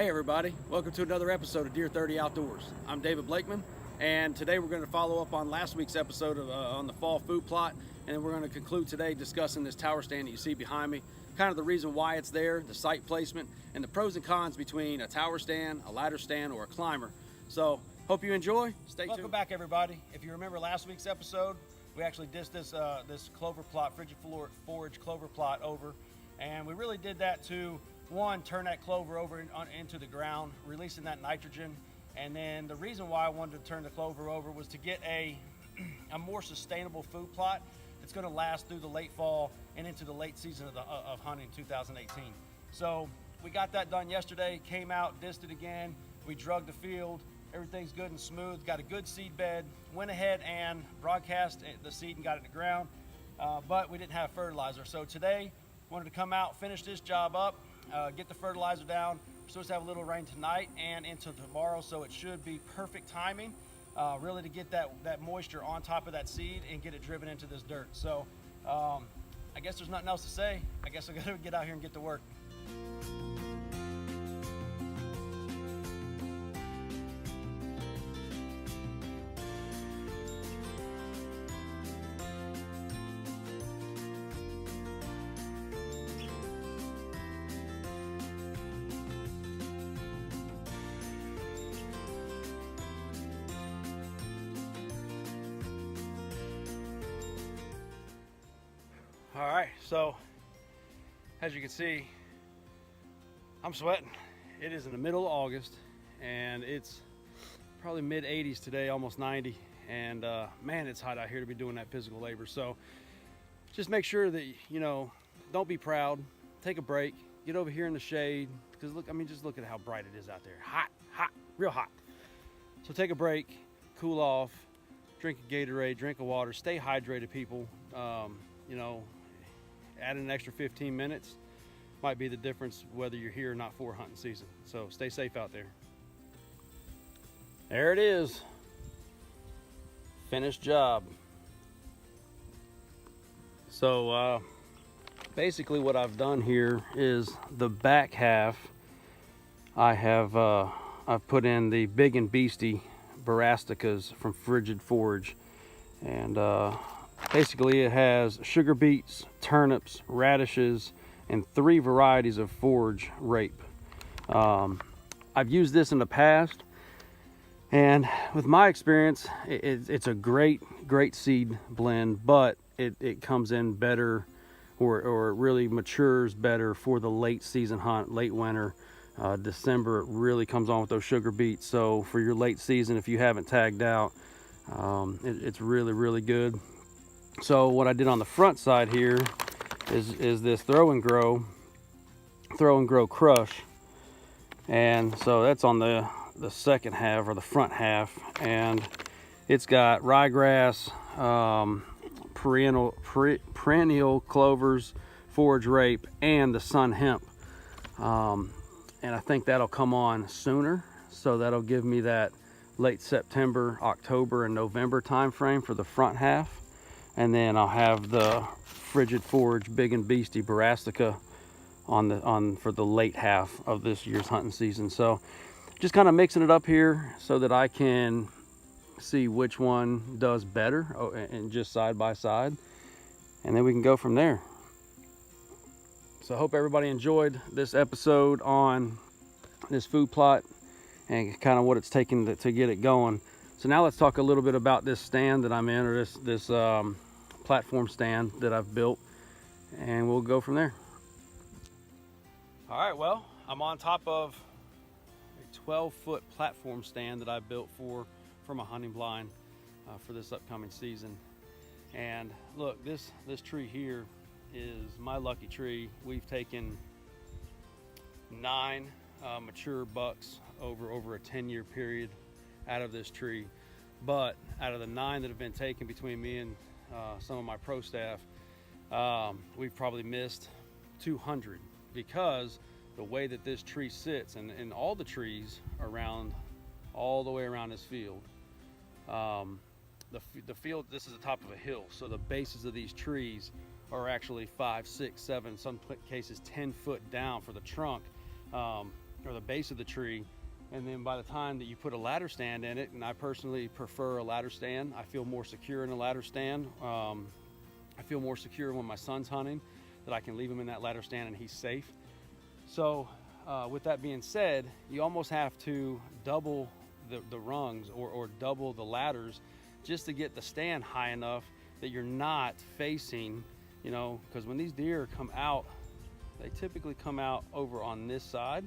Hey everybody, welcome to another episode of Deer 30 Outdoors. I'm David Blakeman, and today we're going to follow up on last week's episode on the fall food plot, and then we're going to conclude today discussing this tower stand that you see behind me, kind of the reason why it's there, the site placement, and the pros and cons between a tower stand, a ladder stand, or a climber. So, hope you enjoy. Stay tuned. Welcome back everybody. If you remember last week's episode, we actually dissed this clover plot, frigid forage clover plot over, and we really did that to one, turn that clover over into the ground, releasing that nitrogen. And then the reason why I wanted to turn the clover over was to get a more sustainable food plot that's going to last through the late fall and into the late season of hunting 2018. So we got that done yesterday, came out, dissed it again, we drugged the field, everything's good and smooth, got a good seed bed, went ahead and broadcast the seed and got it in the ground, but we didn't have fertilizer. So today, wanted to come out, finish this job up, get the fertilizer down. We're supposed to have a little rain tonight and into tomorrow, so it should be perfect timing, really to get that moisture on top of that seed and get it driven into this dirt. So I guess there's nothing else to say. I guess I gotta get out here and get to work. All right, so as you can see, I'm sweating. It is in the middle of August and it's probably mid 80s today, almost 90. And man, it's hot out here to be doing that physical labor. So just make sure that, you know, don't be proud, take a break, get over here in the shade. Because look, I mean, just look at how bright it is out there. Hot, hot, real hot. So take a break, cool off, drink a Gatorade, drink a water, stay hydrated, people. You know, add an extra 15 minutes might be the difference whether you're here or not for hunting season. So stay safe out there. There it is. Finished job. So basically what I've done here is the back half I've put in the Big and Beastie Brassicas from Frigid Forage, and basically it has sugar beets, turnips, radishes, and 3 varieties of forage rape. I've used this in the past, and with my experience, it's a great seed blend, but it comes in better, or it really matures better for the late season hunt, late winter. December, it really comes on with those sugar beets. So for your late season, if you haven't tagged out, it's really good. So what I did on the front side here is this throw and grow crush, and so that's on the second half, or the front half, and it's got ryegrass, perennial clovers, forage rape, and the sun hemp, and I think that'll come on sooner, so that'll give me that late September, October, and November time frame for the front half. And then I'll have the Frigid Forage Big and Beastie Brassica on for the late half of this year's hunting season. So just kind of mixing it up here so that I can see which one does better, and just side by side, and then we can go from there. So I hope everybody enjoyed this episode on this food plot and kind of what it's taken to get it going. So now let's talk a little bit about this stand that I'm in, or this platform stand that I've built, and we'll go from there. All right, well, I'm on top of a 12-foot platform stand that I built for my hunting blind for this upcoming season. And look, this tree here is my lucky tree. We've taken 9 mature bucks over a 10-year period out of this tree, but out of the 9 that have been taken between me and some of my pro staff, we've probably missed 200, because the way that this tree sits, and all the trees around, all the way around this field, the field, this is the top of a hill, so the bases of these trees are actually 5, 6, 7, some cases 10 foot down for the trunk. or the base of the tree. And then by the time that you put a ladder stand in it, and I personally prefer a ladder stand, I feel more secure in a ladder stand. I feel more secure when my son's hunting, that I can leave him in that ladder stand and he's safe. So with that being said, you almost have to double the rungs or double the ladders just to get the stand high enough that you're not facing, you know, because when these deer come out, they typically come out over on this side.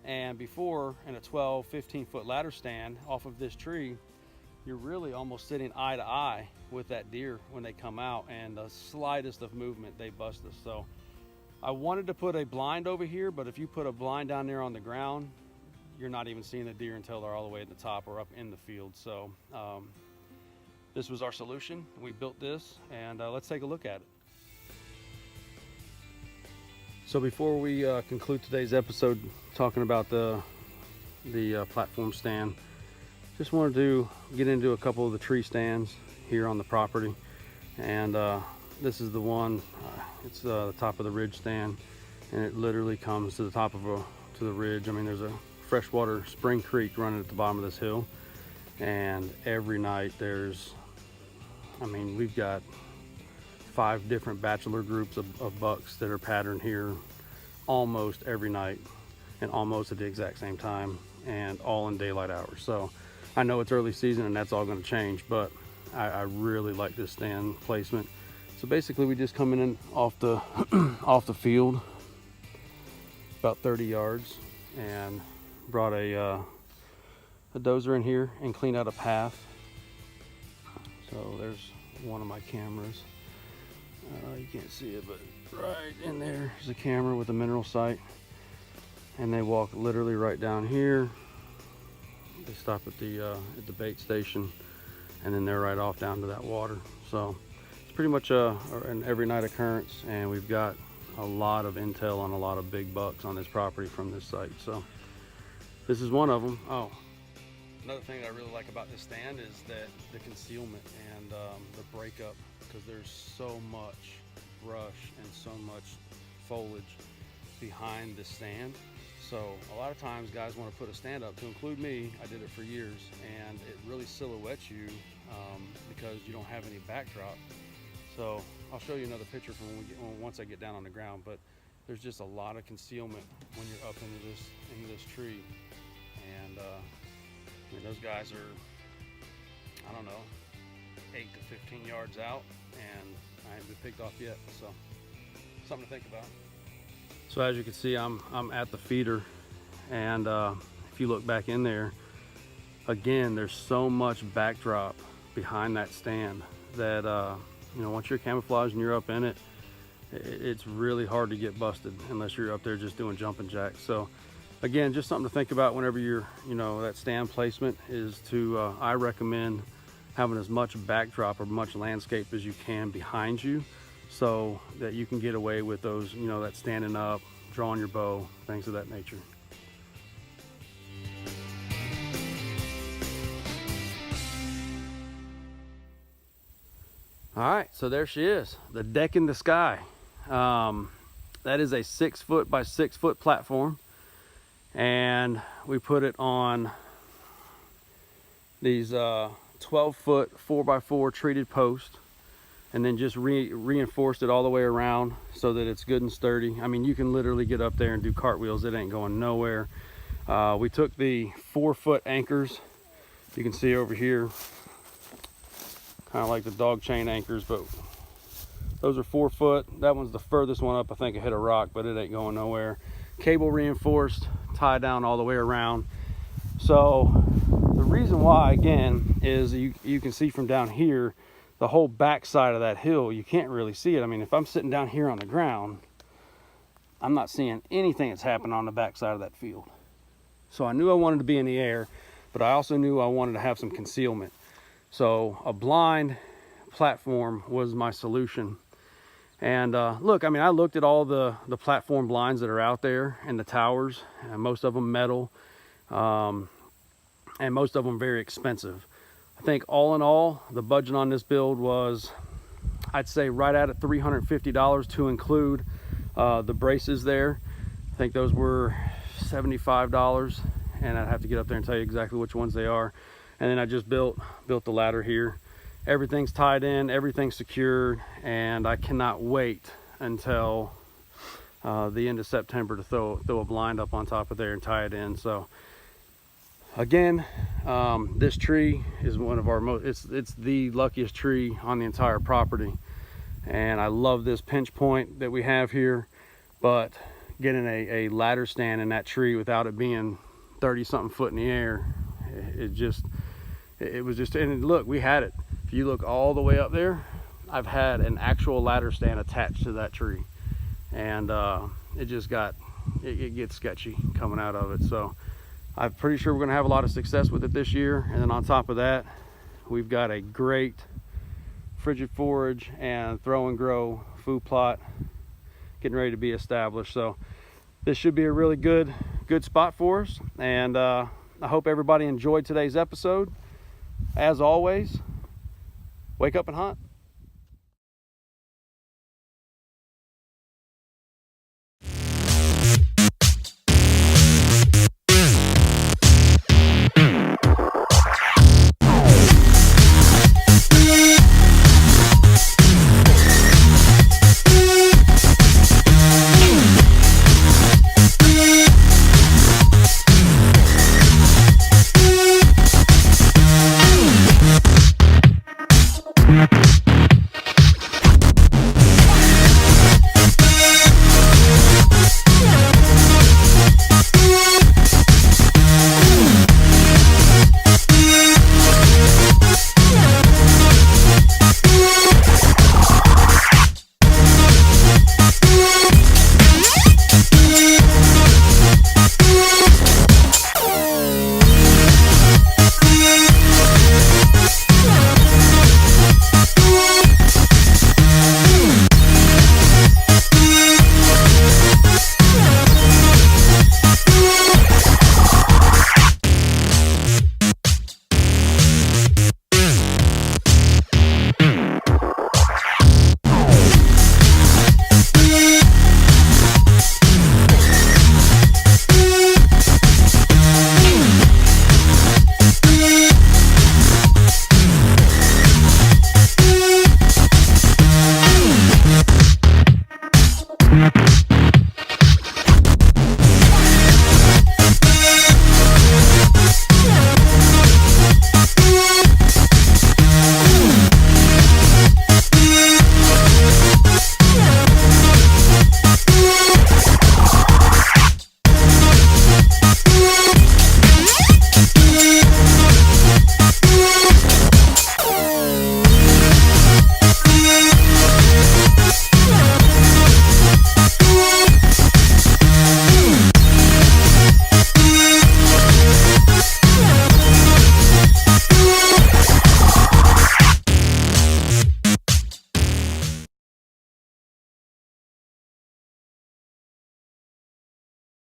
And before, in a 12, 15 foot ladder stand off of this tree, you're really almost sitting eye to eye with that deer when they come out, and the slightest of movement, they bust us. So I wanted to put a blind over here, but if you put a blind down there on the ground, you're not even seeing the deer until they're all the way at the top or up in the field. So this was our solution. We built this, and let's take a look at it. So before we conclude today's episode talking about the platform stand, just wanted to get into a couple of the tree stands here on the property. And this is the one, it's the top of the ridge stand, and it literally comes to the top of to the ridge. I mean, there's a freshwater spring creek running at the bottom of this hill, and every night we've got 5 different bachelor groups of bucks that are patterned here almost every night, and almost at the exact same time, and all in daylight hours. So I know it's early season and that's all going to change, but I really like this stand placement. So basically we just come in off the off the field about 30 yards and brought a dozer in here and cleaned out a path. So there's one of my cameras. You can't see it, but right in there is a camera with a mineral sight, and they walk literally right down here. They stop at the bait station, and then they're right off down to that water. So it's pretty much an every night occurrence, and we've got a lot of intel on a lot of big bucks on this property from this site. So this is one of them. Oh, another thing that I really like about this stand is that the concealment and the breakup, because there's so much brush and so much foliage behind this stand. So a lot of times guys want to put a stand up, to include me. I did it for years, and it really silhouettes you because you don't have any backdrop. So I'll show you another picture from once I get down on the ground, but there's just a lot of concealment when you're up into this tree. And those guys are, I don't know, 8 to 15 yards out, and I haven't been picked off yet. So something to think about. So as you can see, I'm at the feeder, and if you look back in there, again, there's so much backdrop behind that stand that once you're camouflaged and you're up in it, it's really hard to get busted unless you're up there just doing jumping jacks. So again, just something to think about whenever you're, that stand placement is to, I recommend having as much backdrop or much landscape as you can behind you, so that you can get away with those, that standing up, drawing your bow, things of that nature. All right, so there she is, the deck in the sky. That is a 6 foot by 6 foot platform, and we put it on these 12 foot 4x4 treated posts, and then just reinforced it all the way around so that it's good and sturdy. I mean, you can literally get up there and do cartwheels. It ain't going nowhere. We took the 4 foot anchors. You can see over here, kind of like the dog chain anchors, but those are 4 foot. That one's the furthest one up. I think it hit a rock, but it ain't going nowhere. Cable reinforced, tied down all the way around. So the reason why, again, is you can see from down here, the whole back side of that hill, you can't really see it. I mean, if I'm sitting down here on the ground, I'm not seeing anything that's happening on the back side of that field. So I knew I wanted to be in the air, but I also knew I wanted to have some concealment. So a blind platform was my solution. And look, I mean, I looked at all the platform blinds that are out there and the towers, and most of them metal, and most of them very expensive. I think all in all, the budget on this build was, I'd say right at $350 to include the braces there. I think those were $75, and I'd have to get up there and tell you exactly which ones they are. And then I just built the ladder here. Everything's tied in, everything's secured, and I cannot wait until the end of September to throw a blind up on top of there and tie it in. So again, this tree is one of our most, it's the luckiest tree on the entire property, and I love this pinch point that we have here. But getting a ladder stand in that tree without it being 30 something foot in the air, it was just, and look, we had it. If you look all the way up there, I've had an actual ladder stand attached to that tree, and it gets sketchy coming out of it. So I'm pretty sure we're going to have a lot of success with it this year. And then on top of that, we've got a great frigid forage and throw and grow food plot getting ready to be established. So this should be a really good spot for us. And I hope everybody enjoyed today's episode. As always, wake up and hunt.